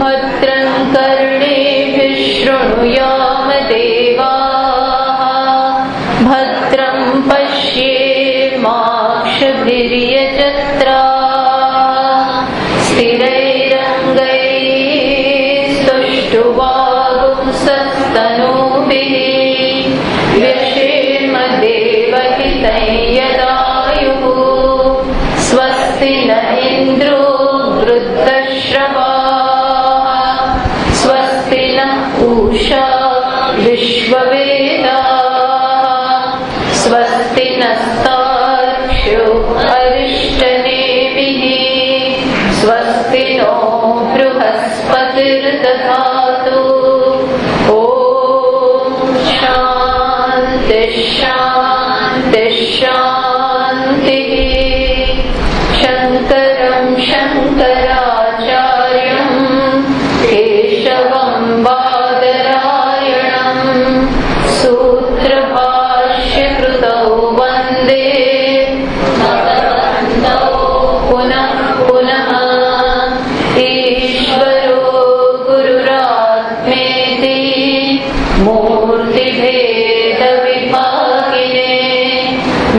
भद्रं कर्णेभिः शृणुयाम देवाः भद्रं पश्येमाक्षभिर्यजत्राः स्थिरैरङ्गैस्तुष्टुवागुंसस्तनूभिः व्यशेम देवहितं यदायुः स्वस्ति न इन्द्रो वृद्धश्रवाः स्वस्ति नः पूषा विश्ववेदाः स्वस्ति नस्तार्क्ष्यो अरिष्टनेमिः स्वस्ति नो बृहस्पतिर्दधातु ॐ शान्ति शान्ति शान्तिः। शङ्करं शङ्कराचार्यं केशवं बादरायणं सूत्रभाष्यकृतौ वन्दे भगवन्तौ पुनः पुनः। ईश्वरो गुरुरात्मेति मूर्तिभेदविभागिने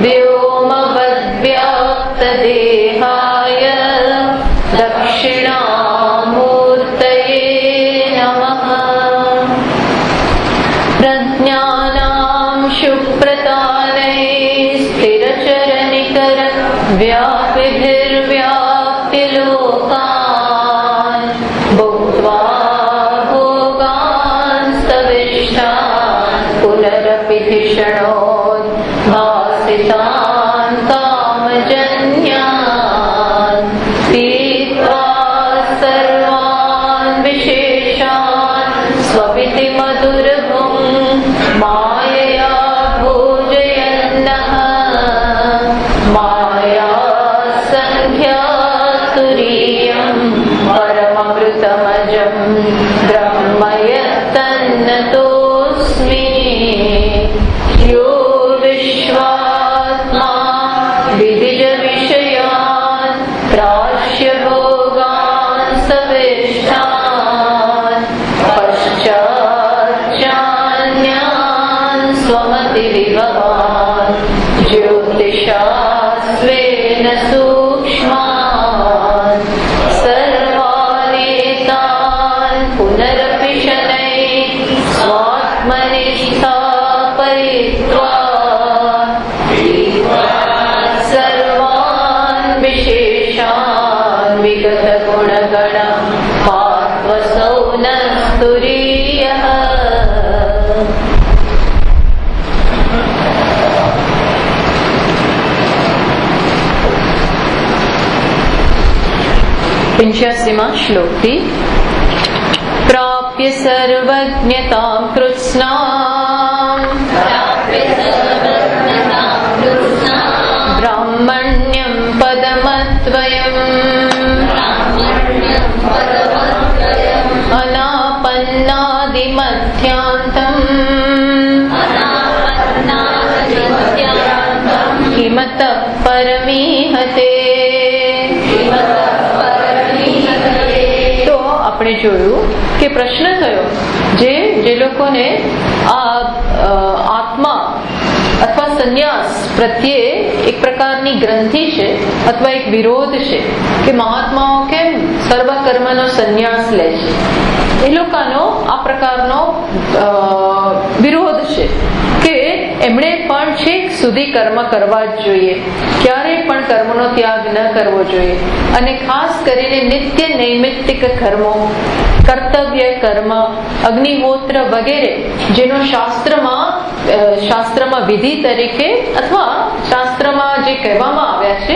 व्योमवद्व्याप्तदेहाय दक्षिणामूर्तये नमः। प्रज्ञानां शुप्रतानैः स्थिरचरनिकर व्यापिभिर्व्याप्यलोकान् भुक्त्वा भोगांस्तविष्टान् पुनरपि धिषणोद्भासितान् कामजन्यान् पीत्वा सर्वान् विशेषान् स्वपिति मधुरभुं मायया भोजयन्नः माया संख्यातुरीयं परममृतमजं ब्रह्म यत्तन्नतोऽस्मि। यो विश्वात्मा विदिजविषयान् प्राश्य भोगान् सविष्टान् पश्चाच्चान्यान् स्वमतिविभवान् ज्योतिषा स्वेन सूक्ष्मान् सर्वानेतान् पुनरपि शनैः स्वात्मनि स्थापयित्वा सर्वान् विशेषान् विगतगुणगणं पात्वसौ नः तुरीयः। पंचाशीमा श्लोकी। प्राप्य सर्वज्ञतां कृत्स्नाम् ब्राह्मण्यं पदमद्वयम् अनापन्नादिमध्यान्तम् किमतः परमीहते। તો આપણે જોયું કે પ્રશ્ન થયો જે લોકોને આ આત્મા અથવા સંન્યાસ પ્રત્યે એક પ્રકારની ગ્રંથિ છે અથવા એક વિરોધ છે કે મહાત્માઓ કેમ સર્વ કર્મનો સંન્યાસ લે છે, એ લોકોનો આ પ્રકારનો વિરોધ છે કે એમણે પણ છેક સુધી કર્મ કરવા જ જોઈએ, ક્યારેય પણ કર્મનો ત્યાગ ન કરવો જોઈએ અને ખાસ કરીને નિત્ય નૈમિત્તિક કર્મો, કર્તવ્ય કર્મ, અગ્નિહોત્ર વગેરે જેનો શાસ્ત્રમાં વિધિ તરીકે અથવા શાસ્ત્રમાં જે કહેવામાં આવ્યા છે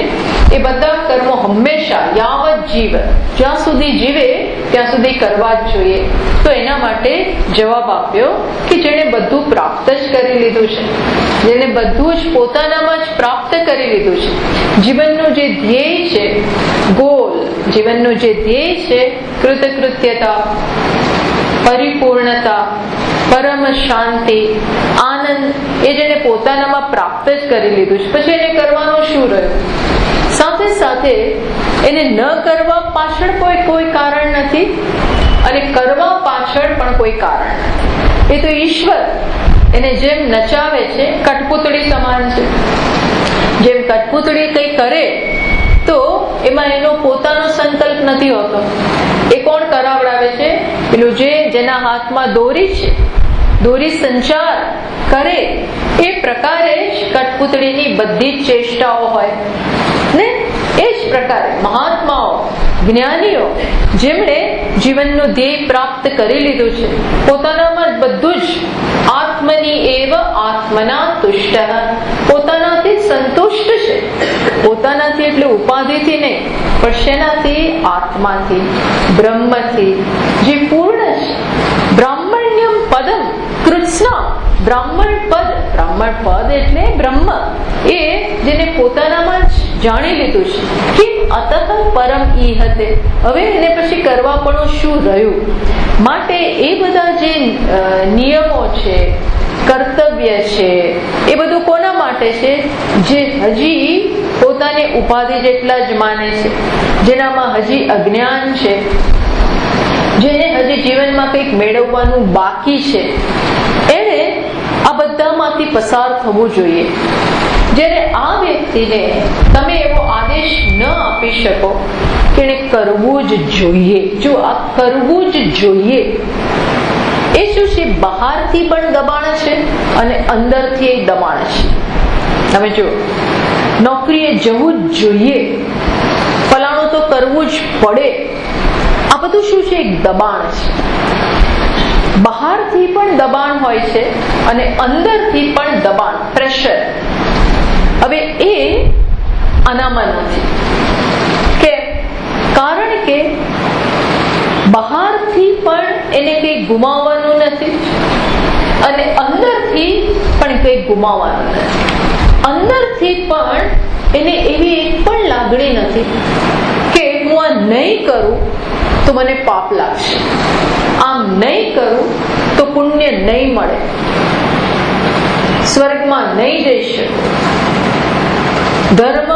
એ બધા કર્મો હંમેશા યાવત જીવ, જ્યાં સુધી જીવે ત્યાં સુધી કરવા જ જોઈએ. તો એના માટે જવાબ આપ્યો કે જેણે બધું પ્રાપ્ત જ કરી લીધું છે, જેને બધું જ પોતાનામાં જ પ્રાપ્ત કરી લીધું છે, જીવનનું જે ધ્યેય છે, ગોલ, જીવનનું જે ધ્યેય છે, કૃતકૃત્યતા, પરિપૂર્ણતા, પરમ શાંતિ, આનંદ, એ જેને પોતાનામાં પ્રાપ્ત જ કરી લીધું છે, પછી એને કરવાનું શું રહ્યું? સાથે સાથે એને ન કરવા પાછળ કોઈ કારણ નથી અને કરવા પાછળ પણ કોઈ કારણ નથી. એ તો ઈશ્વર એને જેમ નચાવે છે, કઠપૂતળી સમાન છે. જેમ કઠપૂતળી કંઈ કરે તો એમાં એનો પોતાનો સંકલ્પ નથી હોતો. એ કોણ કરાવડાવે છે? પેલું જેના હાથમાં દોરી છે, દોરી સંચાર કરે એ પ્રકારે જ કઠપૂતળીની બધી જ ચેષ્ટાઓ હોય ને. એ જ પ્રકારે મહાત્માઓ, જ્ઞાનીઓ જેમણે જીવનનું ધ્યેય પ્રાપ્ત કરી લીધું છે, પોતાનામાં બધું જ આત્મની એવ આત્મના તુષ્ટ, પોતાનાથી સંતુષ્ટ છે. પોતાનાથી એટલે ઉપાધિથી નહીં, પણ શેનાથી? આત્માથી, બ્રહ્મથી, જે પૂર્ણ છે. બ્રાહ્મણ્યમ પદમ કૃષ્ણ, બ્રાહ્મણ પદ એટલે બ્રહ્મ, એ જેને પોતાનામાં જ જાણી લીધું છે. કે અતઃ પરમ ઈહતે, હવે એને પછી કરવા પણ શું રહ્યું? માટે એ બધા જે નિયમો છે, કર્તવ્ય છે, એ બધું કોના માટે છે? જે હજી પોતાને ઉપાધિ જેટલા જ માને છે, જેનામાં હજી અજ્ઞાન છે, જેને હજી જીવનમાં કંઈક મેળવવાનું બાકી છે, એને આ બધામાંથી પસાર થવું જોઈએ. જ્યારે આ વ્યક્તિને તમે એવો આદેશ ન આપી શકો કે એને કરવું જ જોઈએ, જો આ કરવું જ જોઈએ, એ શું છે? બહારથી પણ દબાણ છે અને અંદરથી એ દબાણ છે. તમે જો નોકરીએ જવું જ જોઈએ, ફલાણું તો કરવું જ પડે, આ બધું શું છે? એક દબાણ છે. બહારથી પણ દબાણ હોય છે અને અંદરથી પણ દબાણ, પ્રેશર. હવે એ અનામાં નથી. કેમ? કારણ કે બહારથી પણ એને કંઈ ગુમાવવાનું નથી અને અંદરથી પણ કંઈ ગુમાવવાનું નથી. અંદરથી પણ એને એવી એક પણ લાગણી નથી કે હું આ નહીં કરું તો મને પાપ લાગશે, આમ નહીં કરું તો પુણ્ય નહીં મળે, સ્વર્ગમાં નહીં જઈ શકું, ધર્મ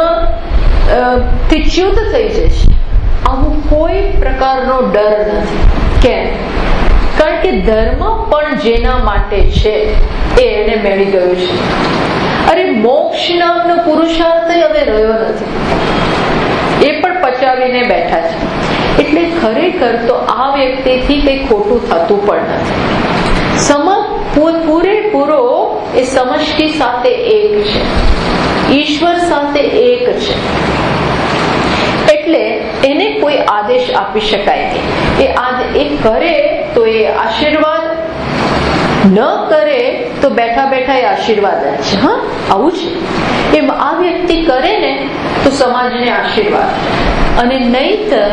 થી ચ્યુત થઈ જશે. આવું કોઈ પ્રકારનો ડર નથી. કેમ? કારણ કે ધર્મ પણ જેના માટે છે એ એને મેળવી ગયું છે. અરે મોક્ષ નામનો પુરુષાર્થ હવે રહ્યો નથી, એ પણ પચાવીને બેઠા છે. એટલે ખરેખર તો આ વ્યક્તિથી કંઈ ખોટું થતું પણ નથી. પૂરેપૂરો એ સમષ્ટિ સાથે એક છે, ઈશ્વર સાથે એક છે. એટલે એને કોઈ આદેશ આપી શકાય નહીં. એ કરે તો એ આશીર્વાદ, ન કરે તો બેઠા બેઠા એ આશીર્વાદ જ છે. હા, આવું છે. એમ આ વ્યક્તિ કરે ને તો સમાજને આશીર્વાદ, અને નહીતર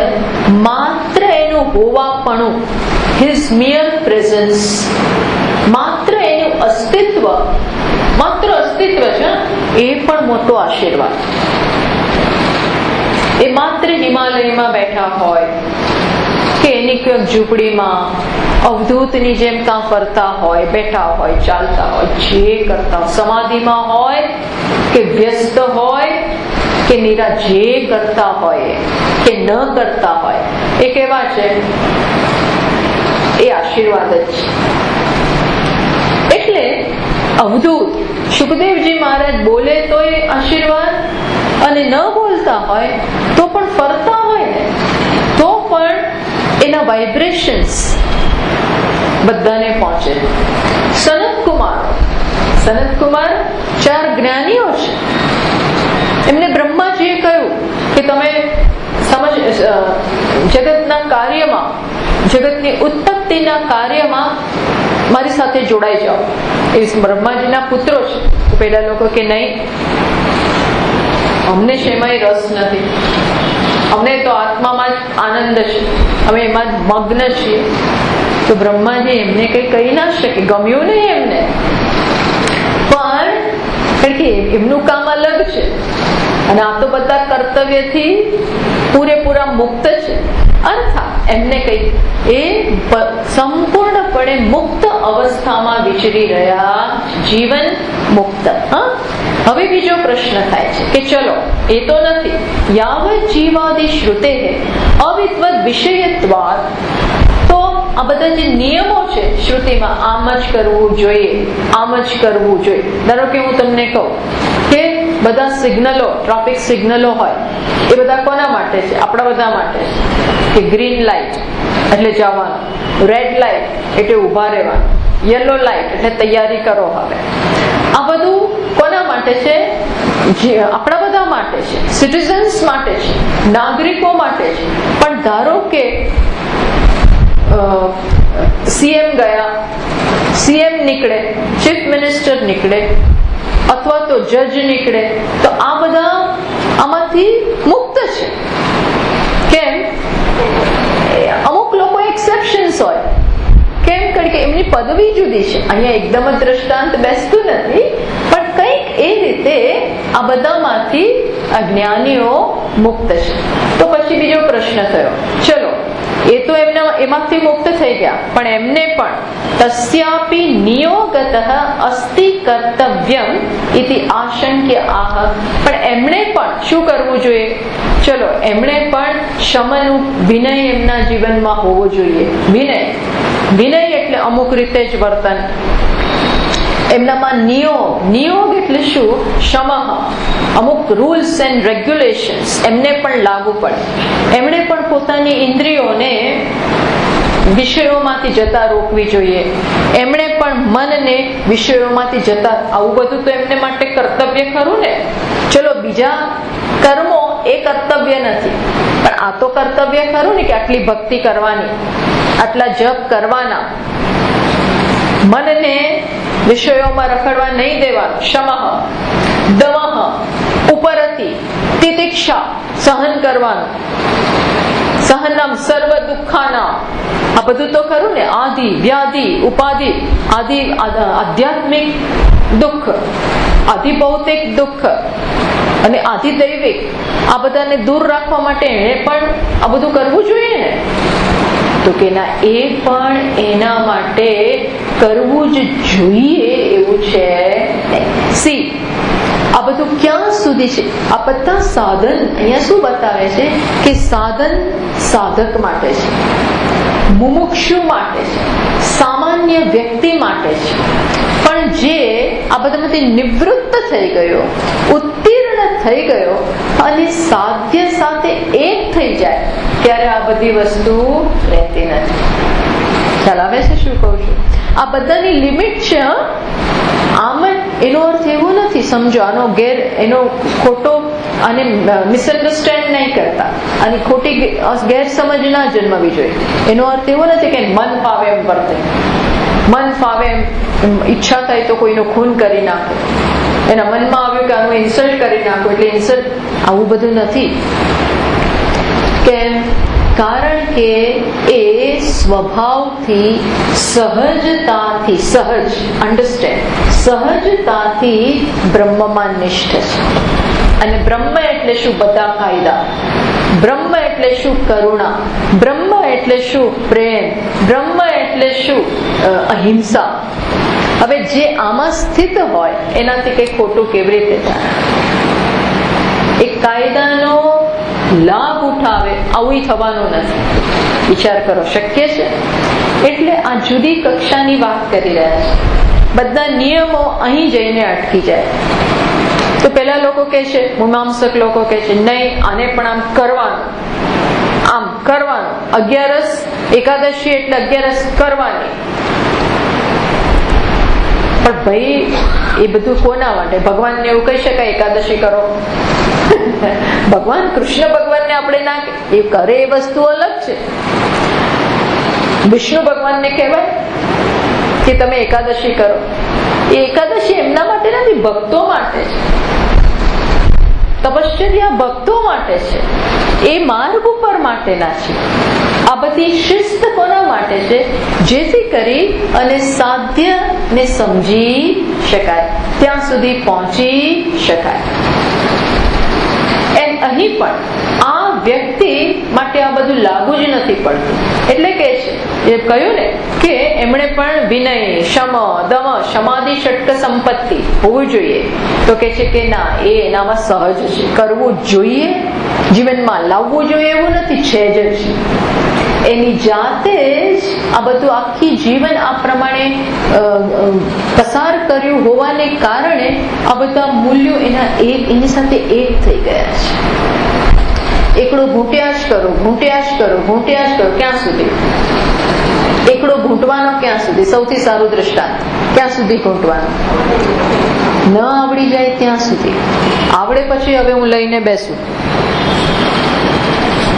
માત્ર એનું હોવાપણું, હિઝ મિયર પ્રેઝન્સ, માત્ર એનું અસ્તિત્વ, માત્ર અસ્તિત્વ છે, એ પણ મોટો આશીર્વાદ. એ માત્ર હિમાલયમાં બેઠા હોય કે એની ક્યાંક ઝૂંપડીમાં અવધૂતની જેમ કામ કરતા હોય, બેઠા હોય, ચાલતા હોય, જે કરતા હોય, સમાધિમાં હોય કે વ્યસ્ત હોય કે નિરા, જે કરતા હોય કે ન કરતા હોય, એ કેવા છે? એ આશીર્વાદ જ છે. એટલે અવધૂત સુખદેવજી મહારાજ બોલે તો એ આશીર્વાદ, અને ન બોલતા હોય તો પણ ફરતા હોય ને તો પણ એના વાઇબ્રેશન્સ બધાને પહોંચે. સનત કુમાર 4 જ્ઞાનીઓ છે. એમને બ્રહ્માજીએ કહ્યું કે તમે જગતના કાર્યમાં, જગતની ઉત્પત્તિના કાર્યમાં મારી સાથે જોડાઈ જાઓ. એ બ્રહ્માજીના પુત્રો છે. તો પેલા લોકો કે નહીં, અમને શેમાંય રસ નથી, અમને તો આત્મામાં જ આનંદ છે, અમે એમાં જ મગ્ન છીએ. તો બ્રહ્માજી એમને કઈ કહી ના શકે, ગમ્યું નહીં એમને. પણ કારણ કે એમનું કામ અલગ છે અને આ તો બધા કર્તવ્યથી પૂરેપૂરા મુક્ત છે. અર્થાત એમને કઈ એ સંપૂર્ણપણે મુક્ત અવસ્થામાં વિચરી રહ્યા, જીવન મુક્ત. હવે બીજો પ્રશ્ન થાય છે કે ચલો એ તો નથી, યાવત જીવાદિ શ્રુતે અવિદ્વત વિષયત્વાદ, તો આ બધા જે નિયમો છે શ્રુતિમાં, આમ જ કરવું જોઈએ, આમ જ કરવું જોઈએ. ધારો કે હું તમને કહું કે બધા સિગ્નલો, ટ્રાફિક સિગ્નલો હોય એ બધા કોના માટે છે? આપણા બધા માટે છે. કે ગ્રીન લાઇટ એટલે જવાનું, રેડ લાઇટ એટલે ઊભા રહેવાનું, યલો લાઇટ એટલે તૈયારી કરો. હવે આ બધું કોના માટે છે? આપણા બધા માટે છે, સિટીઝન્સ માટે છે, નાગરિકો માટે છે. પણ ધારો કે સીએમ ગયા, સીએમ નીકળે, ચીફ મિનિસ્ટર નીકળે, અથવા તો જજ નીકળે, તો આ બધા આમાંથી મુક્ત છે. કેમ? અમુક લોકો એક્સેપ્શન્સ હોય. કેમ? કારણ કે એમની પદવી જુદી છે. અહીંયા એકદમ જ દ્રષ્ટાંત બેસતું નથી, પણ કંઈક એ રીતે આ બધામાંથી અજ્ઞાનીઓ મુક્ત છે. તો પછી બીજો પ્રશ્ન થયો, ચલો એ તો એમાંથી મુક્ત થઈ ગયા, પણ એમને પણ તસ્યાપી નિયોગતઃ અસ્તિ કર્તવ્યમ ઇતિ આશંક્ય આહ, પણ એમણે પણ શું કરવું જોઈએ? ચલો એમણે પણ શમનું વિનય એમના જીવનમાં હોવો જોઈએ. વિનય એટલે અમુક રીતે જ વર્તન. એમનામાં નિયોગ એટલે શું? શમઃ, અમુક રૂલ્સ એન્ડ રેગ્યુલેશન્સ એમને પણ લાગુ પડે. એમણે પણ પોતાની ઇન્દ્રિયોને વિષયોમાંથી જતા રોકવી જોઈએ. એમણે પણ મનને વિષયોમાંથી જતા, આવું બધું તો એમને માટે કર્તવ્ય ખરું ને. ચલો બીજા કર્મો એ કર્તવ્ય નથી, પણ આ તો કર્તવ્ય ખરું ને કે આટલી ભક્તિ કરવાની, આટલા જપ કરવાના, મનને વિષયોમાં રખડવા નહીં દેવાનું. શમઃ, દમઃ, ઉપરતિ, તિતિક્ષા, સહન કરવાનું, સહનમ સર્વ દુઃખાના, આ બધું તો ખરું ને. આદિ, વ્યાધિ, ઉપાધિ, આદિ આધ્યાત્મિક દુઃખ, આધિભૌતિક દુઃખ અને આધિદૈવિક, આ બધાને દૂર રાખવા માટે એને પણ આ બધું કરવું જોઈએ ને. તો કે ના, એ પણ એના માટે કરવું જ જોઈએ એવું છે. સી, આ બધું ક્યાં સુધી છે? આ બધા સાધન અહીંયા શું બતાવે છે કે સાધન સાધક માટે છે, મુમુક્ષુ માટે છે, સામાન્ય વ્યક્તિ માટે છે. પણ જે આ બધામાંથી નિવૃત્ત થઈ ગયો, ઉત્તીર્ણ થઈ ગયો અને સાધ્ય સાથે એક થઈ જાય, ત્યારે આ બધી વસ્તુ રહેતી નથી. ખ્યાલ આવે છે શું કહું છું? આ બધાની લિમિટ છે. આમ એનો અર્થ એવો નથી, સમજો આનો એનો ખોટો અને મિસઅન્ડરસ્ટેન્ડ નહીં કરતા, અને ખોટી ગેરસમજ ના જન્મવી જોઈએ. એનો અર્થ એવો નથી કે મન ફાવે એમ વર્તે, મન ફાવે એમ ઈચ્છા થાય તો કોઈનો ખૂન કરી નાખે, એના મનમાં આવ્યું કે આનું ઇન્સલ્ટ કરી નાખો એટલે ઇન્સલ્ટ. આવું બધું નથી. કેમ? કારણ કે એ સ્વભાવથી, સહજતાથી, સહજ અન્ડરસ્ટેન્ડ, સહજતાથી બ્રહ્મમાં નિષ્ઠ છે. અને બ્રહ્મ એટલે શું? બધા કાયદા. બ્રહ્મ એટલે શું? કરુણા. બ્રહ્મ એટલે શું? પ્રેમ. બ્રહ્મ એટલે શું? અહિંસા. હવે જે આમાં સ્થિત હોય એનાથી કઈ ખોટું કેવી રીતે થાય? એક કાયદાનો લાભ ઉઠાવે આવું થવાનું નથી. વિચાર કરો, શક્ય છે? એટલે આ જુદી કક્ષાની વાત કરી રહ્યા છે. બધા નિયમો અહીં જઈને અટકી જાય. તો પેલા લોકો કહે છે, મીમાંસક લોકો કહે છે નહીં, આને પણ આમ કરવાનું, આમ કરવાનું. 11 એકાદશી એટલે 11 કરવાની. પણ ભાઈ એ બધું કોના માટે? ભગવાનને એવું કહી શકાય એકાદશી કરો? ભગવાન કૃષ્ણ ભગવાનને આપણે ના, એ કરે એ વસ્તુ અલગ છે. વિષ્ણુ ભગવાનને કહેવાય કે તમે એકાદશી કરો. એ એકાદશી એમના માટે નથી, ભક્તો માટે છે. તપશ્ચર્યા ભક્તો માટે છે, એ માર્ગ ઉપર માટેના છે. આ બધી શિસ્ત કોના માટે છે? જેથી કરી અને સાધ્ય ને સમજી શકાય, ત્યાં સુધી પહોંચી શકાય. અહીં પણ આ વ્યક્તિ માટે આ બધું લાગુ જ નથી પડતું. એટલે કે છે એ કહ્યું ને કે એમણે પણ વિનય, શમ, દમ, સમાધિ, ષટક સંપત્તિ હોવું જોઈએ. તો કે છે કે ના, એ એનામાં સહજ છે, કરવું જોઈએ, જીવનમાં લાવવું જોઈએ એવું નથી, છે જ. એની જાતે જ આ બધું આખી જીવન આ પ્રમાણે પસાર કર્યું હોવાને કારણે આ બધા મૂલ્યો એની સાથે એક થઈ ગયા છે. એકડો ઘૂંટ્યા જ કરો, ઘૂંટ્યા જ કરો, ઘૂંટ્યા જ કરો. ક્યાં સુધી એકડો ઘૂંટવાનો? ક્યાં સુધી? સૌથી સારું દ્રષ્ટાંત, ક્યાં સુધી ઘૂંટવાનો? ન આવડી જાય ત્યાં સુધી. આવડે પછી હવે હું લઈને બેસું,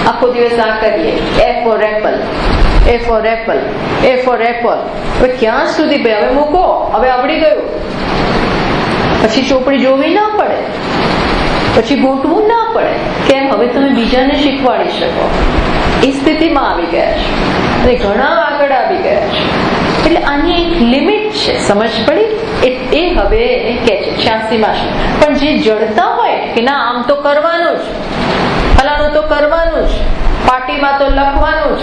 આખો દિવસ આ કરીએ, A for apple, A for apple, A for apple. હવે ક્યાં સુધી? હવે મૂકો, હવે આવડી ગયું. પછી ચોપડી જોવી ના પડે, પછી ગોઠવું ના પડે. કેમ? હવે તમે બીજાને શીખવાડી શકો. એ સ્થિતિમાં આવી ગયા છે અને ઘણા આગળ આવી ગયા છે. એટલે આની એક લિમિટ છે, સમજ પડી? એ હવે કે છે 86માં. પણ જે જડતા હોય કે ના, આમ તો કરવાનું જ, ફલાણું તો કરવાનું જ, પાર્ટીમાં તો લખવાનું જ,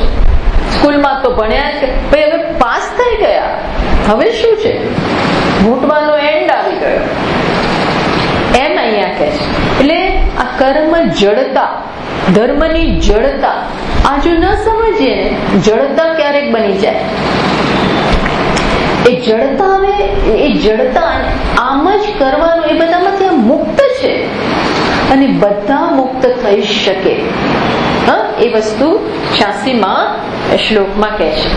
સ્કૂલમાં તો ભણ્યા જ. ભાઈ હવે પાસ થઈ ગયા, હવે શું છે? ઘૂંટવાનો એન્ડ આવી ગયો, એમ અહીંયા કહે છે. એટલે આ કર્મ જડતા, ધર્મની જડતા, આ જો ન સમજીએ ને, જડતા ક્યારેક બની જાય. એ જડતા આવે, એ જડતા આમ જ કરવાનું, એ બધામાંથી મુક્ત છે અને બધા મુક્ત થઈ શકે. એ વસ્તુ 86માં શ્લોકમાં કહે છે.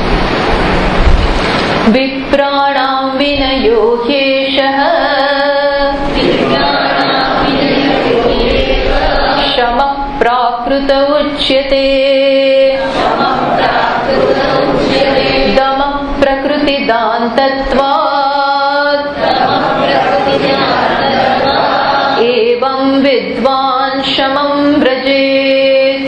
વિપ્રાણામ વિનયો હેષઃ શમ પ્રાકૃત ઉચ્યતે દમ પ્રકૃતિ દાંતત્વાत् એવં વિદ્વાન શમં વ્રજેત.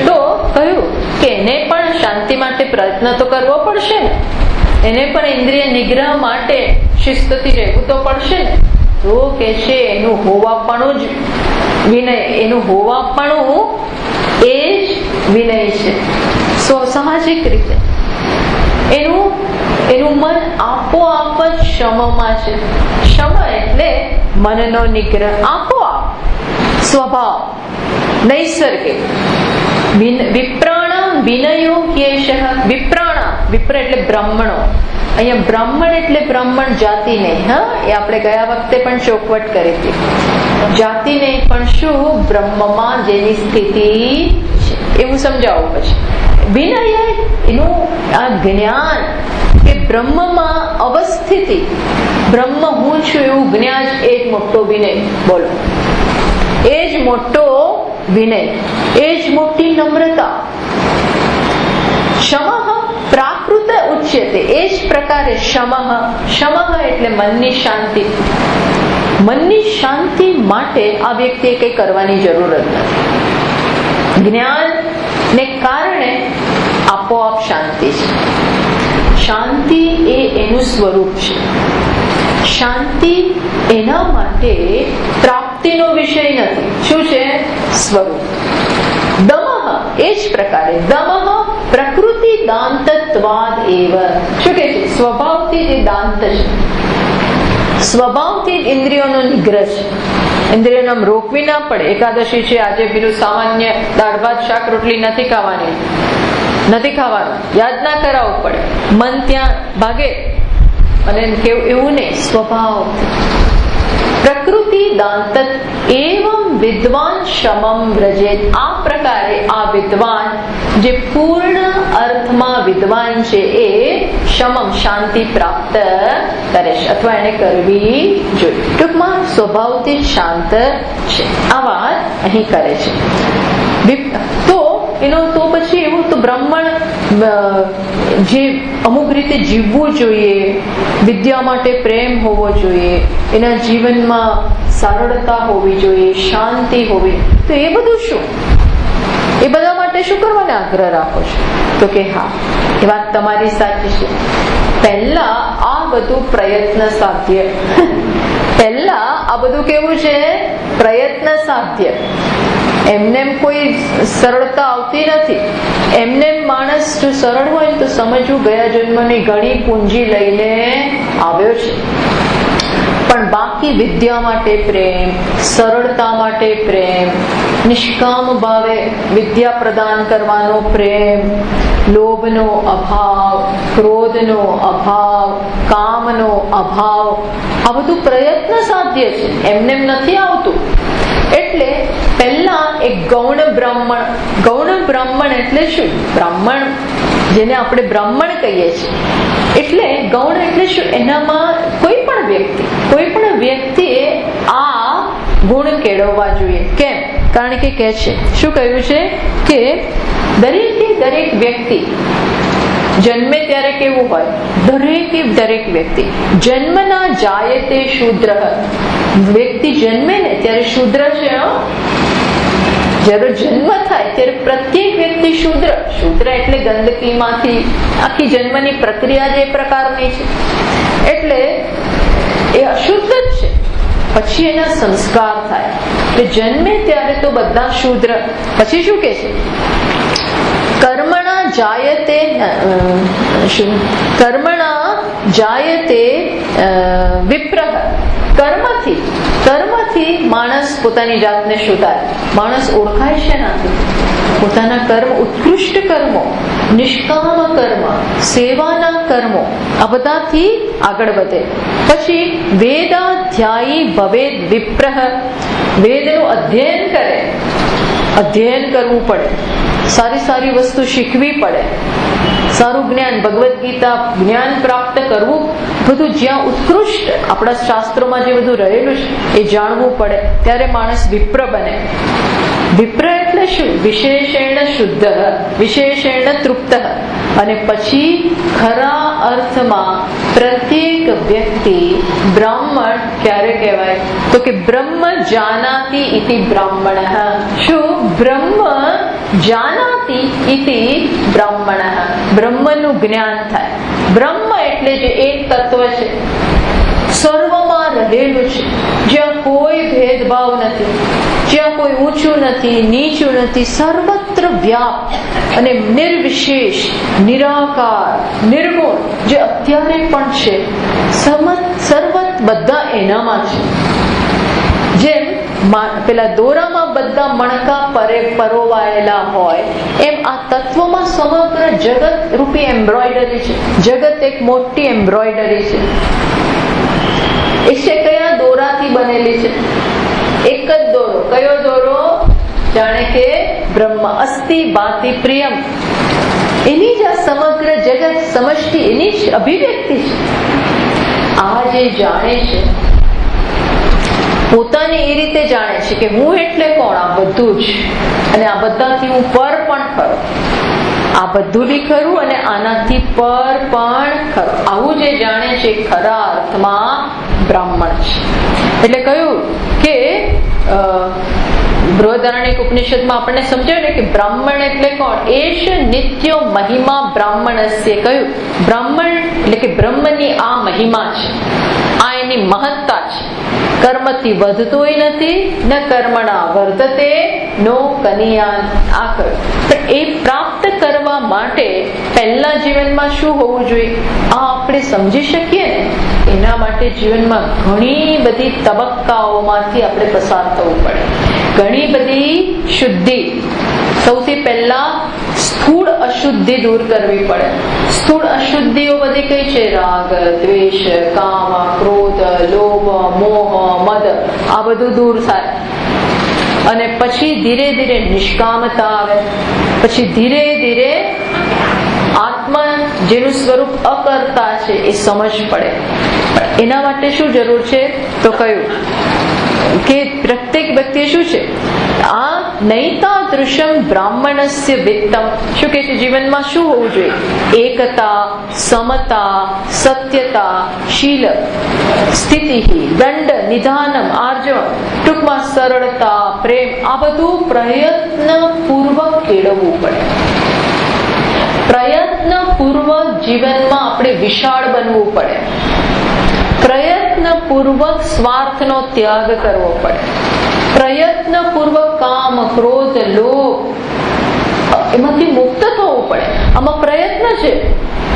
તો કહ્યું કે એને પણ શાંતિ માટે પ્રયત્ન તો કરવો પડશે ને, એને પણ ઇન્દ્રિય નિગ્રહ માટે શિસ્તથી રહેવું તો પડશે ને. તો કે છે એનું હોવાપણું જ વિનય, એનું હોવાપણું એ જ વિનય છે. સામાજિક રીતે એનું મન આપોઆપ જ શમમાં છે. શમ એટલે મનનો નિગ્રહ, આપોઆપ, સ્વભાવ, નૈસર્ગિક. વિપ્રાણ વિનયો હેષઃ. વિપ્રાણ, વિપ્ર એટલે બ્રાહ્મણો. અહીંયા બ્રાહ્મણ એટલે બ્રાહ્મણ જાતિ નહીં. એ આપણે ગયા વખતે પણ ચોખવટ કરી હતી. જાતિ નહીં, પણ શું? બ્રહ્મમાં જેની સ્થિતિ છે એવું સમજાવું. પછી વિનય એનું આ જ્ઞાન કે બ્રહ્મમાં અવસ્થિતિ, બ્રહ્મ હું છું એવું જ્ઞાન, એ જ મોટો વિનય. બોલો, એ જ મોટો વિનય, એ જ મોટી નમ્રતા. શમઃ પ્રાકૃત ઉચ્યતે. એ જ પ્રકારે શમઃ, શમઃ એટલે મનની શાંતિ. મનની શાંતિ માટે આ વ્યક્તિએ કંઈ કરવાની જરૂર જ નથી. જ્ઞાન ને કારણે આપોઆપ શાંતિ છે. શાંતિ એ એનું સ્વરૂપ છે. શાંતિ એના માટે પ્રાપ્તિનો વિષય નથી. શું છે? સ્વરૂપ. દમઃ એ જ પ્રકારે, દમઃ પ્રકૃતિ દાંતત્વાદ એવ. શું કે છે? સ્વભાવથી જે દાંત છે, સ્વભાવથી ઇન્દ્રિયોનો નિગ્રહ છે. ઇન્દ્રિયોને આમ રોકવી ના પડે. એકાદશી છે, આજે પેલું સામાન્ય દાળ ભાત શાક રોટલી નથી ખાવાની, નથી ખાવાનું, યાદ ના કરાવવું પડે. મન ત્યાં ભાગે અને કેવું એવું નહીં, સ્વભાવ. પ્રકૃતિ દાંતત એવં વિદ્વાન શમમ વ્રજેત. આ પ્રકારે આ વિદ્વાન, જે પૂર્ણ અર્થમાં વિદ્વાન છે, એ શમમ શાંતિ પ્રાપ્ત કરે છે, અથવા એને કરવી જોઈએ. ટૂંકમાં સ્વભાવથી શાંત છે. આ વાત અહીં કરે છે. તો એનો તો પછી એવું તો બ્રાહ્મણ જે અમુક રીતે જીવવું જોઈએ, વિદ્યા માટે પ્રેમ હોવો જોઈએ, એના જીવનમાં સરળતા હોવી જોઈએ, શાંતિ હોવી, તો એ બધું શું? એ બધા માટે શું કરવાનો આગ્રહ રાખો છો? તો કે હા, એ વાત તમારી સાચી છે. પહેલા આ બધું પ્રયત્ન સાધ્ય પહેલા આ બધું કેવું છે? પ્રયત્ન સાધ્ય. એમને કોઈ સરળતા આવતી નથી. એમને માણસ જો સરળ હોય તો સમજવું ગયા જન્મની ઘણી પૂંજી લઈને આવ્યો છે. પણ બાકી વિદ્યા માટે પ્રેમ, સરળતા માટે પ્રેમ, નિષ્કામ ભાવે વિદ્યા પ્રદાન કરવાનો પ્રેમ, લોભનો અભાવ, ક્રોધનો અભાવ, કામનો અભાવ, આ બધું પ્રયત્ન સાધ્ય છે, એમને નથી આવતું. એટલે પહેલા એક ગૌણ બ્રાહ્મણ એટલે શું? બ્રાહ્મણ જેને આપણે બ્રાહ્મણ કહીએ છીએ. એટલે ગૌણ એટલે શું? એનામાં કોઈ પણ વ્યક્તિએ આ ગુણ કેળવવા જોઈએ. કેમ? કારણ કે કહે છે, શું કહ્યું છે કે દરેક વ્યક્તિ જન્મે ત્યારે કેવું હોય? દરેક વ્યક્તિ જન્મના જાયતે શૂદ્ર. વ્યક્તિ જન્મે ને ત્યારે શૂદ્ર છે. જ્યારે જન્મ થાય ત્યારે પ્રત્યેક વ્યક્તિ શૂદ્ર એટલે ગંદકીમાંથી આખી જન્મની પ્રક્રિયા જે પ્રકારની છે એટલે એ અશુદ્ધ જ છે. પછી એના સંસ્કાર થાય. જન્મે ત્યારે તો બધા શૂદ્ર. પછી શું કે છે? કર્મણા જાયતે વિપ્રહ. કર્મથી માણસ પોતાની જાતને સુધારે. માણસ ઓળખાય છે નાથી પોતાના કર્મ, ઉત્કૃષ્ટ કર્મો, નિષ્કામ કર્મ, સેવાના કર્મો, આ બધાથી આગળ વધે. પછી વેદાધ્યાયી ભવેદ વિપ્રહ. વેદનું અધ્યયન કરવું પડે, સારી વસ્તુ શીખવી પડે, સારું જ્ઞાન, ભગવદ્ ગીતા જ્ઞાન પ્રાપ્ત કરવું, બધું જ્યાં ઉત્કૃષ્ટ આપણા શાસ્ત્રોમાં જે બધું રહેલું છે એ જાણવું પડે. ત્યારે માણસ વિપ્ર બને. વિપ્ર એટલે શું? વિશેષેણ શુદ્ધ, વિશેષેણ તૃપ્ત. અને પછી ખરા અર્થમાં પ્રત્યેક વ્યક્તિ બ્રાહ્મણ ક્યારે કહેવાય? તો કે બ્રહ્મ જાનાતિ ઇતિ બ્રાહ્મણ. શું? બ્રહ્મ જાનાતિ ઇતિ બ્રાહ્મણ. બ્રહ્મનું જ્ઞાન થાય. બ્રહ્મ એટલે જે એક તત્વ છે, સર્વમાં રહેલું છે, જ્યાં કોઈ ભેદભાવ નથી, જ્યાં કોઈ ઊંચું નથી, નીચું નથી, સર્વત્ર વ્યાપ્ત અને નિર્વિશેષ, નિરાકાર, નિર્ગુણ, જે અત્યારે પણ છે, સર્વત બધા એનામાં છે. જેમ પેલા દોરામાં બધા મણકા પરોવાયેલા હોય એમ આ તત્વમાં સમગ્ર જગત રૂપી એમ્બ્રોઇડરી છે. જગત એક મોટી એમ્બ્રોઇડરી છે. એ કયા દોરાથી બનેલી છે? એક જ દોરો. કયો દોરો? જાણે કે બ્રહ્મ અસ્તિ ભાતિ પ્રિયમ. એની જ આ સમગ્ર જગત સમષ્ટિ, એની જ અભિવ્યક્તિ છે. આ જે જાણે છે પોતાને એ રીતે જાણે છે કે હું એટલે કોણ? આ બધું જ. અને આ બધાથી હું પર પણ ખરો. આ બધું બી ખરું અને આનાથી પર પણ ખરું. આવું જે જાણે છે ખરા અર્થમાં બ્રાહ્મણ છે. એટલે કહ્યું કે બૃહદારણ્યક ઉપનિષદમાં આપણને સમજાયું ને કે બ્રાહ્મણ એટલે કોણ? એશ નિત્યો મહિમા બ્રાહ્મણસ્ય. કહ્યું બ્રાહ્મણ એટલે કે બ્રહ્મની આ મહિમા છે, આ એની મહત્તા છે. કર્મથી વધતોય નથી, ન કર્મણા વર્ધતે, નો કનિયાન. આ કહ્યું. પણ એ પ્રાપ્ત કરવા માટે પહેલા જીવનમાં શું હોવું જોઈએ આ આપણે સમજી શકીએ ને, એના માટે જીવનમાં ઘણી બધી તબક્કાઓમાંથી આપણે પસાર થવું પડે. ઘણી બધી શુદ્ધિ. સૌથી પહેલા સ્થૂળ અશુદ્ધિ દૂર કરવી પડે. સ્થૂળ અશુદ્ધિઓ બધી કઈ છે? રાગ, દ્વેષ, કામ, ક્રોધ, લોભ, મોહ, મદ, આ બધું દૂર થાય. અને પછી ધીરે ધીરે નિષ્કામતા આવે. પછી ધીરે ધીરે આત્મા જેનું સ્વરૂપ અકર્તા છે એ સમજ પડે. એના માટે શું જરૂર છે? તો કયું કે પ્રત્યેક વ્યક્તિ શું છે? આ નૈતાદૃશમ બ્રાહ્મણસ્ય વિત્તમ. શું કે છે? જીવનમાં શું હોવું જોઈએ? એકતા, સમતા, સત્યતા, શીલ, સ્થિતિ, દંડ, નિધાનમ, આર્જવ. ટૂંકમાં સરળતા, પ્રેમ, આ બધું પ્રયત્નપૂર્વક કેળવવું પડે. પ્રયત્નપૂર્વક જીવનમાં આપણે વિશાળ બનવું પડે. પ્રયત્નપૂર્વક સ્વાર્થનો ત્યાગ કરવો પડે. પ્રયત્નપૂર્વક કામ, ક્રોધ, લોભ એમાંથી મુક્ત થવું પડે. આમાં પ્રયત્ન છે,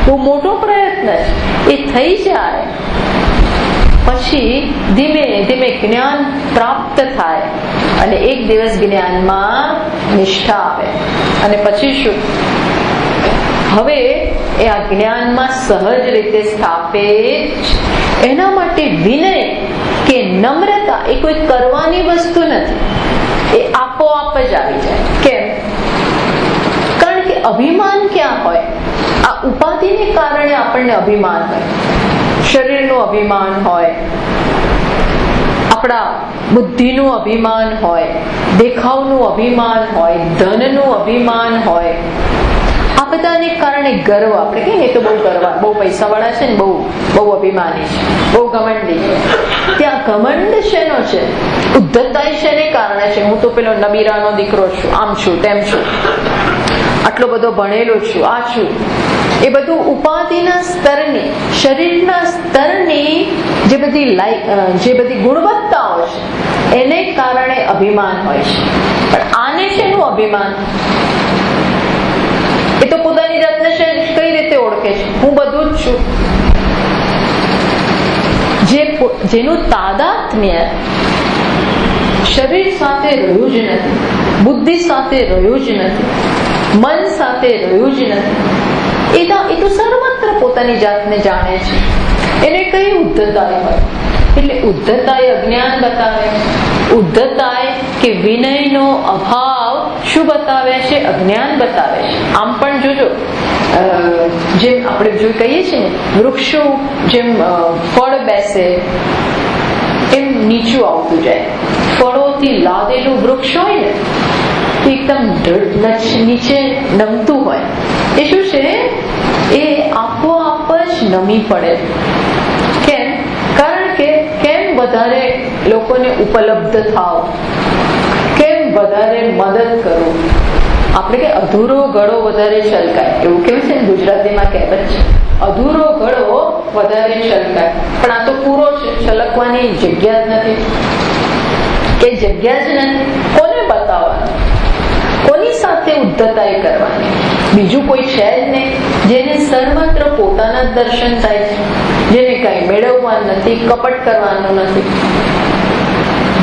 બહુ મોટો પ્રયત્ન છે. એ થઈ જાય પછી ધીમે ધીમે જ્ઞાન પ્રાપ્ત થાય અને એક દિવસ જ્ઞાનમાં નિષ્ઠા આવે. અને પછી શું? હવે એ આ જ્ઞાનમાં સહજ રીતે સ્થાપે. એના માટે વિનય કે નમ્રતા એ કોઈ કરવાની વસ્તુ નથી, એ આપોઆપ જ આવી જાય. કેમ? કારણ કે અભિમાન ક્યાં હોય? આ ઉપાધિને કારણે આપણને અભિમાન હોય. શરીરનું અભિમાન હોય, આપણા બુદ્ધિનું અભિમાન હોય, દેખાવનું અભિમાન હોય, ધનનું અભિમાન હોય. આ બધાને કારણે ગર્વ, આપણે કહીએ તો બહુ ગર્વ, બહુ પૈસાવાળા છે ને, બહુ અભિમાની છે, બહુ ઘમંડી છે. ત્યાં ઘમંડ શેનો છે? ઉદ્ધતાઈ શેને કારણે છે? હું તો પેલો નબીરાનો દીકરો છું, આમ છું, તેમ છું, આટલો બધો ભણેલો છું, આ છું. એ બધું ઉપાધિના સ્તરની, શરીરના સ્તરની જે બધી ગુણવત્તાઓ છે એને કારણે અભિમાન હોય છે. પણ આને શેનું અભિમાન? એ તો પોતાની જાતને કઈ રીતે ઓળખે છે? હું બધું જ છું. જેનું તાદાત્મ્ય શરીર સાથે રહ્યું જ નથી, બુદ્ધિ સાથે રહ્યું જ નથી, મન સાથે રહ્યું જ નથી, એ તો સર્વત્ર પોતાની જાતને જાણે છે. એને કઈ ઉદ્ધતાય હોય? એટલે ઉદ્ધતાય અજ્ઞાન બતાવે. ઉદ્ધતાય કે વિનયનો અભાવ શું બતાવે છે? અજ્ઞાન બતાવે છે. આમ પણ જોજો, જેમ આપણે જો કહીએ છીએ ને, વૃક્ષો જેમ ફળ બેસે એમ નીચું આવતું જાય. ફળોથી લાદેલું વૃક્ષ હોય ને એકદમ નીચે નમતું હોય. એ શું છે? એ આપોઆપ જ નમી પડે. કેમ? કારણ કે કેમ વધારે લોકોને ઉપલબ્ધ થાવ, કેમ વધારે મદદ કરો. આપણે કે અધૂરો ઘડો વધારે છલકાય, એવું કેવું છે ને ગુજરાતીમાં કહેવત છે, અધૂરો ઘડો વધારે છલકાય. પણ આ તો પૂરો છે, છલકવાની જગ્યા જ નથી. એ જગ્યા જ નથી. કોને બતાવવાનું? કોની સાથે ઉદ્ધતાઈ કરવાની? બીજું કોઈ છે જ નહીં. જેને સર્વત્ર પોતાના જ દર્શન થાય છે, જેને કઈ મેળવવાનું નથી, કપટ કરવાનું નથી,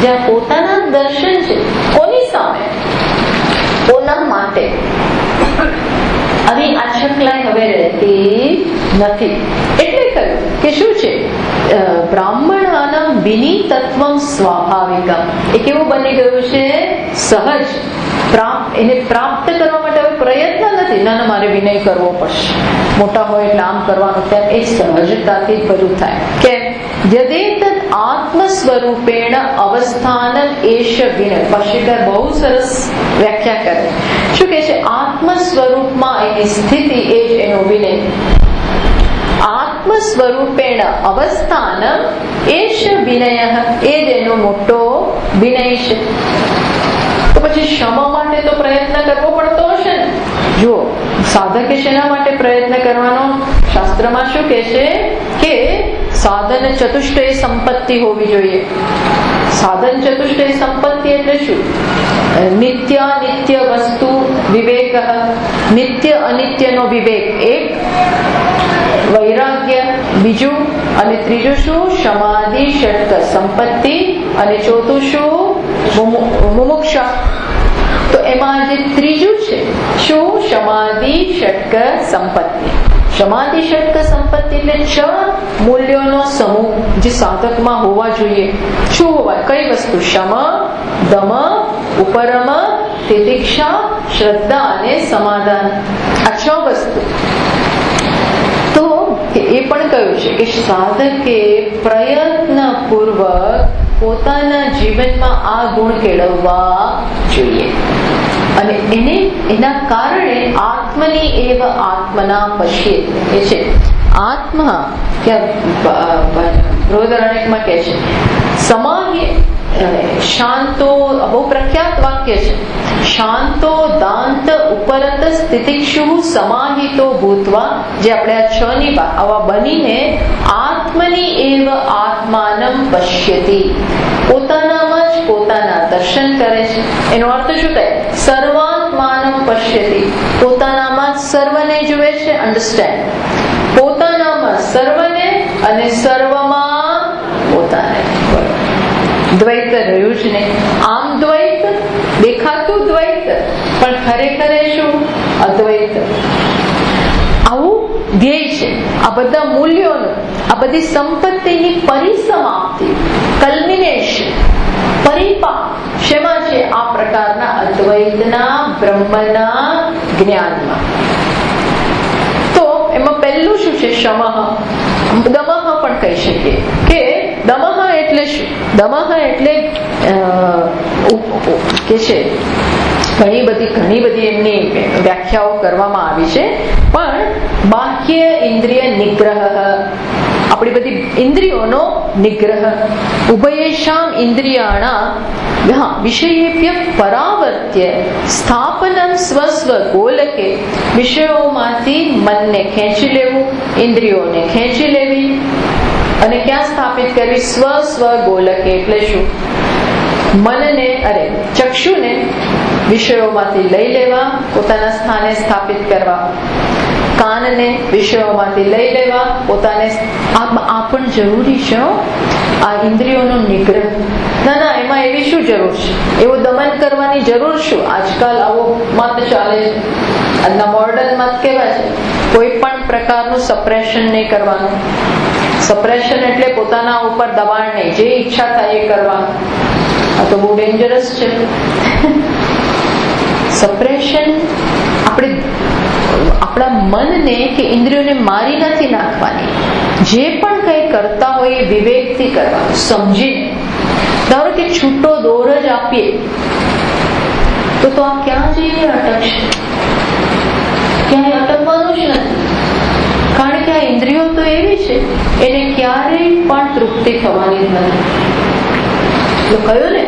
જ્યાં પોતાના દર્શન છે. કોની સામે? કોના માટે? આવી આછકલાઈ હવે રહેતી નથી. એટલે કહ્યું કે શું છે? બ્રાહ્મણાનામ વિનીતત્વમ સ્વાભાવિકમ. એ કેવું બની ગયું છે? સહજ. એને પ્રાપ્ત કરવા માટે હવે પ્રયત્ન નથી. ના, મારે વિનય કરવો પડશે, મોટા હોય એટલે આમ કરવાનું, ત્યાં એ સહજતાથી બધું થાય. કેમ? યદેતદ આત્મ સ્વરૂપેણ અવસ્થાન એશ વિનય. ભાષ્યકાર બહુ સરસ વ્યાખ્યા કરે. શું કહે છે? આત્મ સ્વરૂપમાં એની સ્થિતિ એ જ એનો વિનય. આત્મ સ્વરૂપેણ અવસ્થાન એશ વિનય, એ જ એનો મોટો વિનય છે. તો પછી ક્ષમા માટે તો પ્રયત્ન કરવો પડતો હશે ને? જુઓ, સાધકે શેના માટે પ્રયત્ન કરવાનો? શાસ્ત્રમાં શું કહે છે કે સાધન ચતુષ્ટય સંપત્તિ હોવી જોઈએ. સાધન ચતુષ્ટય સંપત્તિ એટલે શું? નિત્ય અનિત્ય વસ્તુ વિવેક, નિત્ય અનિત્યનો વિવેક એક, વૈરાગ્ય બીજું, અને ત્રીજું શું? સમાધિ ષટ્ક સંપત્તિ, અને ચોથું શું? મુમુક્ષા. તો એમાં જે ત્રીજું છે શું? સમાધિ ષટ્ક સંપત્તિ. સમાધિ ષટ્ક સંપત્તિ એટલે 6 મૂલ્યોનો સમૂહ જે સાધકમાં હોવા જોઈએ. શું હોવા? કઈ વસ્તુ? શમ, દમ, ઉપરમ, તિતિક્ષા, શ્રદ્ધા અને સમાધાન. આ 6 વસ્તુ. તો એ પણ કહ્યું છે કે સાધકે પ્રયત્ન પૂર્વક પોતાના જીવનમાં આ ગુણ કેળવવા જોઈએ. અને એના કારણે આત્મની એવ આત્મના પશ્યે. એ છે આત્મા, બૃહદારણ્યકમાં કહે છે સમાહિ શાંતો બહુ પ્રખ્યાત વાક્ય છે. શાંતો દાંત ઉપરત સ્થિતિક્ષુ સમાહિતો ભૂતવા, જે આપણે આ 6 ની આવા બનીને આત્મની એવ આત્માનમ પશ્યતિ, પોતાનામાં જ પોતાના દર્શન કરે છે. એનો અર્થ શું થાય? સર્વાત્માનમ પશ્યતિ, પોતાનામાં જ સર્વને જુએ છે. અન્ડરસ્ટેન્ડ? પોતાનામાં સર્વને અને સર્વમાં પોતાને. દ્વૈત રહ્યું જ નહીં. આમ દ્વૈત દેખાતું દ્વૈત, પણ ખરેખર શું? અદ્વૈત. આવું ધ્યેય છે. આ બધા મૂલ્યોનું, આ બધી સંપત્તિની પરિસમાપ્તિ, કલ્મિનેશન, પરિપાક શેમાં છે? આ પ્રકારના અદ્વૈતના બ્રહ્મના જ્ઞાનમાં. તો એમાં પહેલું શું છે? શમઃ. દમઃ પણ કહી શકીએ કે દમઃ એટલે શું? દમઃ એટલે કે છે ઘણી બધી એમની વ્યાખ્યાઓ કરવામાં આવી છે, પણ બાહ્ય ઇન્દ્રિય નિગ્રહ, આપણી બધી ઇન્દ્રિયોનો નિગ્રહ. ઉભયેષામ ઇન્દ્રિયાણા વિષયેભ્ય પરાવર્ત્ય સ્થાપનમ સ્વસ્વ ગોલકે, વિષયોમાંથી મનને ખેંચી લેવું, ઇન્દ્રિયોને ખેંચી લેવી અને ક્યાં સ્થાપિત કરવી? સ્વ ગોલકે. એટલે શું? મનને ચક્ષુને વિષયોમાંથી લઈ લેવા, પોતાના સ્થાને સ્થાપિત કરવા. કાનને વિષયોમાંથી લઈ લેવા, પોતાને. આ પણ જરૂરી છે. આ ઇન્દ્રિયોનો નિગ્રહ. ના, એમાં એવી શું જરૂર છે? એવું દમન કરવાની જરૂર શું? આજકાલ આવો મત ચાલે છે. આજના મોડર્ન મત કેવા છે? કોઈ પણ પ્રકારનું સપ્રેશન નહીં કરવાનું. સપ્રેશન એટલે પોતાના ઉપર દબાણ નહીં, જે ઈચ્છા થાય એ કરવાનું. આ તો બહુ ડેન્જરસ છે. સપ્રેશન આપણે આપણા મનને કે ઇન્દ્રિયોને મારી નથી નાખવાની. જે પણ કંઈ કરતા હોય એ વિવેકથી કરવાનું, સમજીને. ધારો કે છૂટો દોર જ આપીએ તો આ ક્યાં જઈને અટકશે? ક્યાંય અટકવાનું જ નથી. કારણ કે આ ઇન્દ્રિયો તો એવી છે, એને ક્યારેય પણ તૃપ્તિ થવાની જ નથી. કહ્યું ને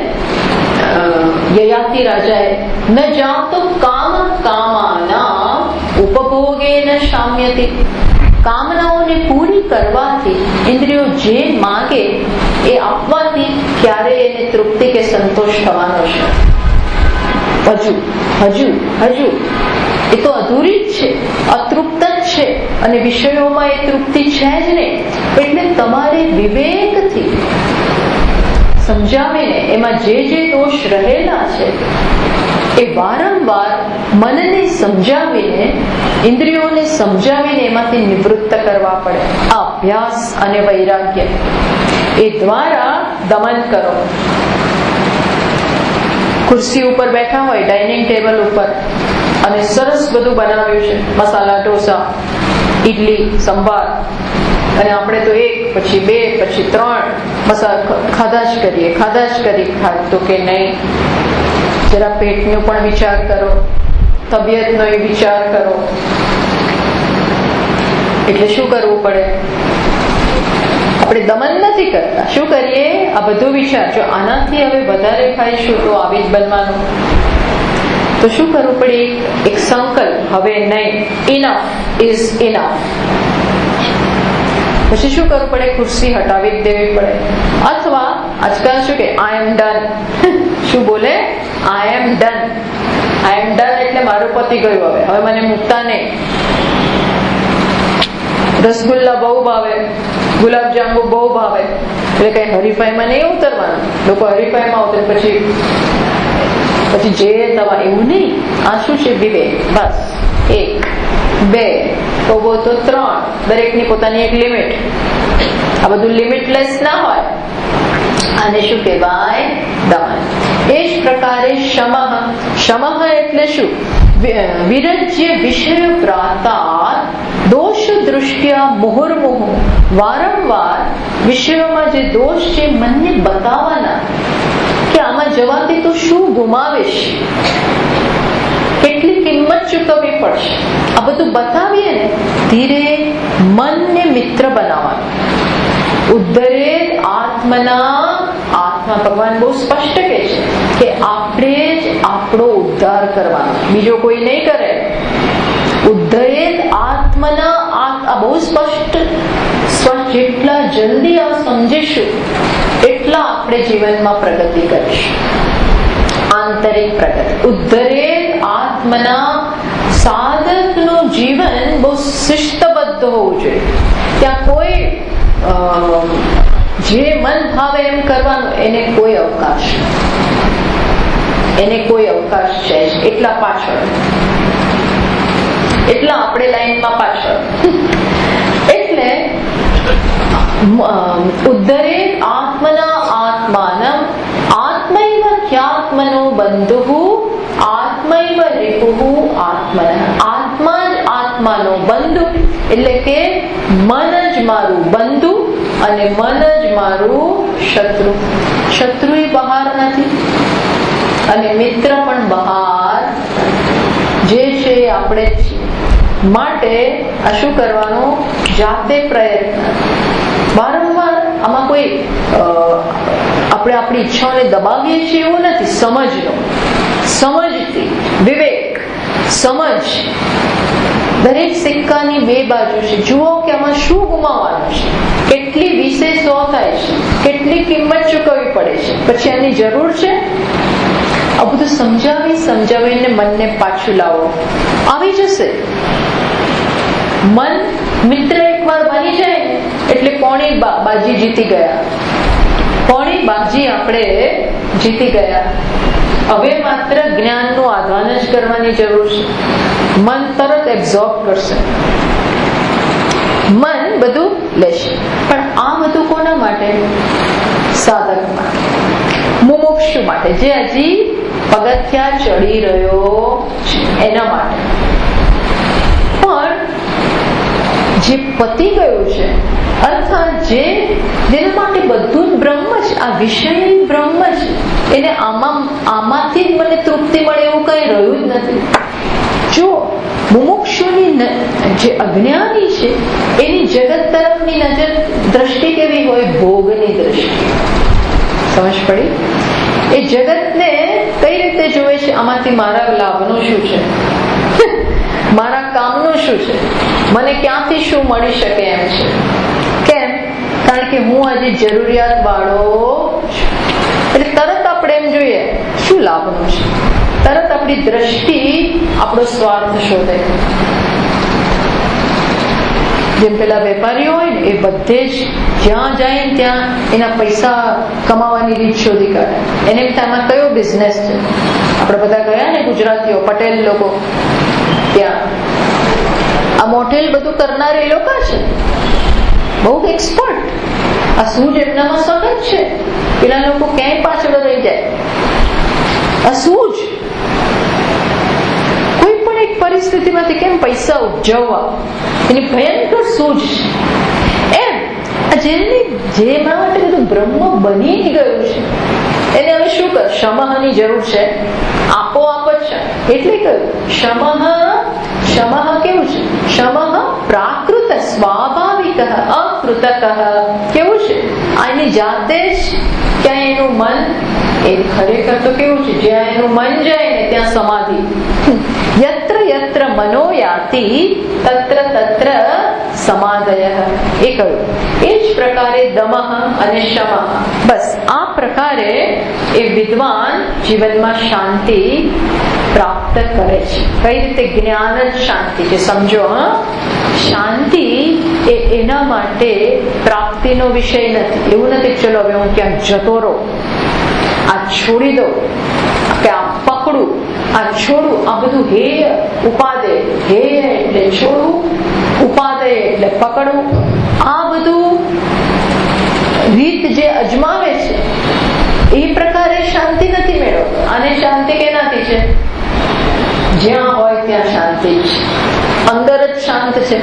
યયાતિ રાજાએ, ન જાતો કામ કામાના ઉપભોગે ન શામ્યતિ. કામનાઓને પૂરી કરવાથી, ઇન્દ્રિયો જે માગે એ આપવાથી ક્યારે એને તૃપ્તિ કે સંતોષ થવાનો છે? હજુ એ તો અધૂરી જ છે, અતૃપ્ત જ છે, અને વિષયોમાં એ તૃપ્તિ છે જ નહીં. એટલે તમારે વિવેકથી સમજાવીને એમાં જે દોષ રહેલા છે એ વારંવાર મનને સમજાવીને, ઇન્દ્રિયોને સમજાવીને એમાંથી નિવૃત્ત કરવા પડે. આ અભ્યાસ અને વૈરાગ્ય એ દ્વારા દમન કરો. ખુરશી ઉપર બેઠા હોય, ડાઇનિંગ ટેબલ ઉપર, અને સરસ બધું બનાવ્યું છે, મસાલા ઢોસા, ઈડલી, સંભાર, અને આપણે તો 1 પછી 2 પછી 3 ખાધા જ કરીએ. ખાધતો કે નહીં? જરા પેટનો પણ વિચાર કરો, તબિયતનો એ વિચાર કરો. એટલે શું કરવું પડે? આપણે દમન નથી કરતા. શું કરીએ? આ બધું વિચાર. જો આનાથી હવે વધારે ખાઈશું તો આવી જ બનવાનું. તો શું કરવું પડે? એક સંકલ્પ, હવે નહીં, ઇનફ ઇઝ ઇનફ. પછી શું કરવું પડે? ખુરશી હટાવી જ દેવી પડે. અથવા આજકાલ શું કે આઈ એમ ડન. શું બોલે? આઈ એમ ડન. એટલે મારું પતી ગયું, હવે મને મૂકતા નહીં. રસગુલ્લા બહુ ભાવે, ગુલાબજાંબુ બહુ ભાવે, એટલે કઈ હરીફાઈમાં નહીં ઉતરવાનું. લોકો હરીફાઈમાં ઉતરે પછી જે દવા, એવું નહીં. આ શું છે? વિવેક. બસ 1 2 તો 3, દરેકની પોતાની એક લિમિટ. આ બધું લિમિટલેસ ના હોય. આને શું કહેવાય? દમન. એ જ પ્રકારે શમઃ એટલે શું? વિરજ્ય વિષય પ્રાતા દોષ દૃષ્ટ્યા મુહુર્મુહુ, વારંવાર વિષયોમાં જે દોષ છે મનને બતાવવાના, કે આમાં જવાથી તું શું ગુમાવીશ, કેટલી કિંમત ચૂકવવી પડશે. આ બધું બતાવીએ ને, ધીરે મનને મિત્ર બનાવવાનું. ઉદ્ધરેદ આત્મના આત્મા. ભગવાન બહુ સ્પષ્ટ કહે છે કે આપણે જ આપણો ઉદ્ધાર કરવાનો, બીજો કોઈ નહીં કરે. ઉદ્ધરેત આત્મના. આ બહુ સ્પષ્ટ. જેટલા જલ્દી આ સમજીશું એટલા આપણે જીવનમાં પ્રગતિ કરીશું, આંતરિક પ્રગતિ. ઉદ્ધરેત આત્મના. સાધકનું જીવન બહુ શિસ્તબદ્ધ હોવું જોઈએ. ત્યાં કોઈ જે મન ભાવે એમ કરવાનું એને કોઈ અવકાશ છે જ. એટલા પાછળ, એટલા આપણે લાઈનમાં પાછળ. એટલે ઉદ્ધરેત આત્મના આત્માનમ. આત્મૈવ ખ્યાત્મનો બંધુ આત્મૈવ રિપુઃ આત્મનઃ. આત્મા જ આત્માનો બંધુ, એટલે કે મન જ મારું બંધુ અને મન જ મારું શત્રુ. શત્રુ બહાર નથી અને મિત્ર પણ બહાર. જે છે આપણે જ છીએ. માટે આ શું કરવાનું? જાતે પ્રયત્ન. વારંવાર આમાં કોઈ આપણે આપણી ઈચ્છાઓને દબાવીએ છીએ એવું નથી. સમજનો, સમજથી વિવેક, સમજ. દરેક સિક્કાની બે બાજુ છે. જુઓ કે આમાં શું ગુમાવવાનું છે, કેટલી 20 થાય છે, કેટલી કિંમત ચૂકવવી પડે છે, પછી આની જરૂર છે. આ બધું સમજાવીને મનને પાછું લાવો. આવી જશે મન. મિત્ર એકવાર બની જાય એટલે કોણી બાજી જીતી ગયા. કોણી બાજી આપણે જીતી ગયા. હવે માત્ર જ્ઞાનનું આહ્વાન જ કરવાની જરૂર છે. મન તરત એબ્ઝોર્બ કરશે, મન બધું લેશે. પણ આ બધું કોના માટે? સાધક માટે, મુમુક્ષુ માટે, જે હજી પગથિયા ચડી રહ્યો છે એના માટે. પણ જે પતી ગયું છે, અર્થાત જેના માટે બધું જ બ્રહ્મ છે, આ વિષય બ્રહ્મ છે, એને આમાંથી જ મને તૃપ્તિ મળે એવું કઈ રહ્યું જ નથી. જો મુમુક્ષુની જે અજ્ઞાની છે એની જગત તરફની નજર, દ્રષ્ટિ કેવી હોય? ભોગની દ્રષ્ટિ. સમજ પડી? એ જગતને કઈ રીતે જોવે છે? આમાંથી મારા લાભનું શું છે, મારા કામનું શું છે, મને ક્યાંથી શું મળી શકે એમ છે. કેમ? કારણ કે હું હજી જરૂરિયાત વાળો છું. એટલે તરત આપણે એમ જોઈએ શું લાભનું છે. તરત આપણી દ્રષ્ટિ આપણો સ્વાર્થ શોધે. જેમ પેલા વેપારીઓ હોય ને, એ બધે જ જ્યાં જાય ને ત્યાં એના પૈસા કમાવાની રીત શોધી કાઢે. એને એમાં કયો બિઝનેસ છે? આપણે બધા ગયા ને ગુજરાતીઓ, પટેલ લોકો, ત્યાં આ મોટેલ બધું કરનાર એ લોકો છે, બહુ એક્સપર્ટ. આ સૂજ એમનામાં સખત છે. પેલા લોકો ક્યાંય પાછળ રહી જાય. આ સૂજ કોઈ પણ એક પરિસ્થિતિમાંથી કેમ પૈસા ઉપજાવવા, એની ભયંકર સૂજ એમ. જેના માટે બધું બ્રહ્મ બની ગયું છે એને હવે શું કર? શમઃની જરૂર છે, આપોઆપ જ છે. એટલે કહ્યું શમઃ. શમઃ કેવું છે? શમઃ પ્રાકૃત સ્વાભાવિક અકૃતક. કેવું છે? આની જાતે જ ક્યાં એનું મન, એ ખરેખર તો કેવું છે, જ્યાં એનું મન જાય ને ત્યાં સમાધિ. યત્ર યત્ર મનો યાતિ તત્ર તત્ર સમાધય. એ કહ્યું. એ જ પ્રકારે દમઃ અને શમઃ. બસ આ પ્રકારે એ વિદ્વાન જીવનમાં શાંતિ પ્રાપ્ત કરે છે. કઈ રીતે? જ્ઞાન જ શાંતિ છે. સમજો, શાંતિ એ એના માટે પ્રાપ્તિનો વિષય નથી. એવું નથી ચલો હવે હું ક્યાંક જતો રહું, આ છોડી દો, કે આ પકડું, આ છોડું. આ બધું હેય ઉપાદેય. હેય એટલે છોડવું, ઉપાદેય એટલે પકડવું. આ બધું રીત જે અજમાવે છે એ પ્રકારે શાંતિ નથી મેળવતો. અને શાંતિ કેનાથી છે? જ્યાં હોય ત્યાં શાંતિ છે, અંદર જ શાંત છે.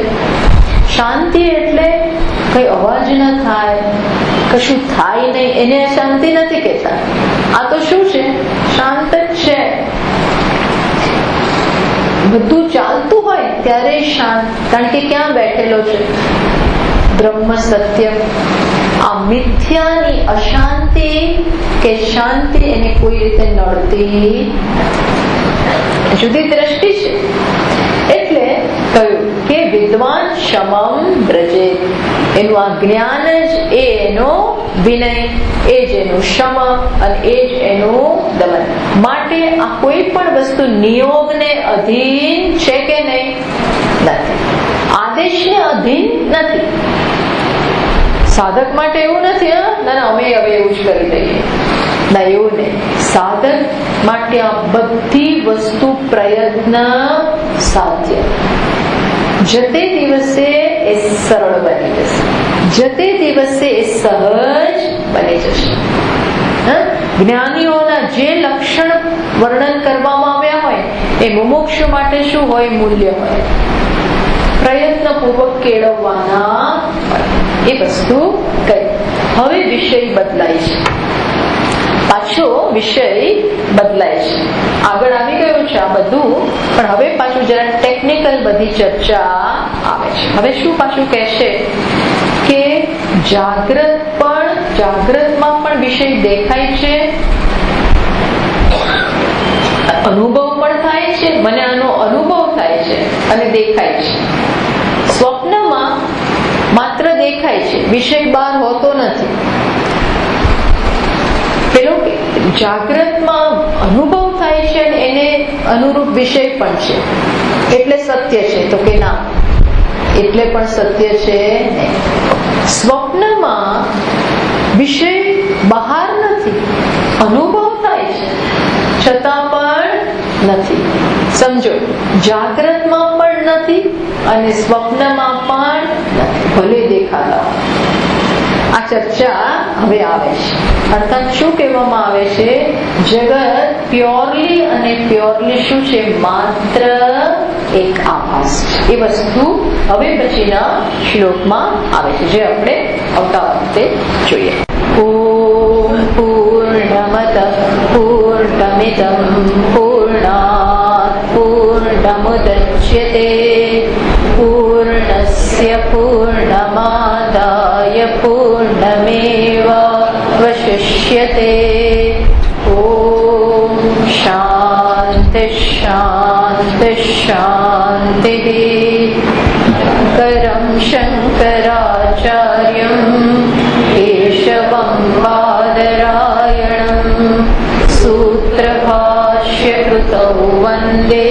શાંતિ એટલે કઈ અવાજ ન થાય, કશું થાય નહીં, એને શાંતિ નથી કહેતા. આ તો શું છે? શાંત જ છે. બધું ચાલતું હોય ત્યારે શાંત. કારણ કે ક્યાં બેઠેલો છે? બ્રહ્મ સત્ય. આ મિથ્યાની અશાંતિ કે શાંતિ એને કોઈ રીતે નડતી, જુદી દ્રષ્ટિ છે. એટલે કહ્યું કે વિદ્વાન શમમ વ્રજે, એનું આ જ્ઞાન જ એનો વિનય, એ જ એનું શમ અને એ જ એનું દમન. માટે આ કોઈ પણ વસ્તુ નિયોગને અધીન છે કે નહીં? નથી. આદેશને અધીન નથી. સાધક માટે એવું નથી, ના અમે હવે એવું જ કરી દઈએ, ના એવું નહીં. સાધક માટે આ બધી વસ્તુ પ્રયત્ન સાધ્ય. જતે દિવસે એ સરળ બની જશે, જતે દિવસે એ સહજ બની જશે. જ્ઞાનીઓના જે લક્ષણ વર્ણન કરવામાં આવ્યા હોય એ મુમુક્ષુ માટે શું હોય? મૂલ્ય હોય, પ્રયત્ન પૂર્વક કેળવવાના એ વસ્તુ કઈ. હવે વિષય બદલાય છે, પાછો વિષય બદલાય છે. આગળ આવી ગયું છે આ બધું, પણ હવે પાછું જરા ટેકનિકલ બધી ચર્ચા આવે છે. હવે શું પાછું કહેશે કે જાગ્રતમાં પણ વિષય દેખાય છે, અનુભવ પણ થાય છે, મને આનો અનુભવ થાય છે અને દેખાય છે. સ્વપ્નમાં માત્ર દેખાય છે, વિષય બહાર હોતો નથી. પેલો જાગ્રતમાં અનુભવ થાય છે અને એને અનુરૂપ વિષય પણ છે, એટલે સત્ય છે. તો કે ના, એટલે પણ સત્ય છે નહીં. સ્વપ્નમાં વિષય બહાર નથી, અનુભવ થાય છે છતાં પણ નથી. સમજો, જાગ્રતમાં પણ નથી અને સ્વપ્નમાં પણ નથી, ભલે દેખાતા. આ ચર્ચા હવે આવે છે. અર્થાત શું કહેવામાં આવે છે? જગત પ્યોરલી અને પ્યોરલી શું છે? માત્ર એક આભાસ છે. એ વસ્તુ હવે પછીના શ્લોકમાં આવે છે, જે આપણે આવતા વખતે જોઈએ. ઓમ પૂર્ણમદ પૂર્ણમિદં પૂર્ણાત પૂર્ણમુદચ્યતે પૂર્ણસ્ય પૂર્ણમાદાય પૂર્ણમેવાવશિષ્યતે. ઓમ શાંતિ શાંતિ શાંતિ. કરમ શંકરાચાર્યમ કેશવમ બાદરાયણમ સૂત્રભાષ્યકૃતૌ વંદે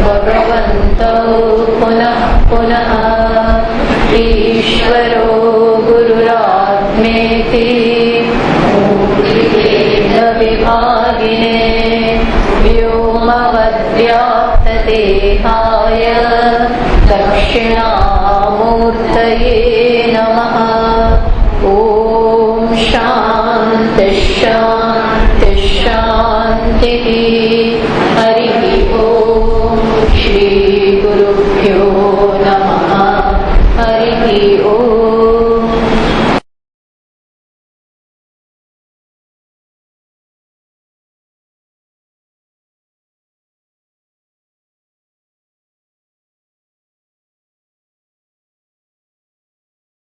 ભગવन्तૌ પુનઃ પુનઃ. ઈશ્વરો ગુરુરાત્મેતિ વિભાગિને વ્યોમવદ્વ્યાપ્તદેહાય દક્ષિણામૂર્તયે નમઃ. ઓમ શાંતિ શાંતિ શાંતિ.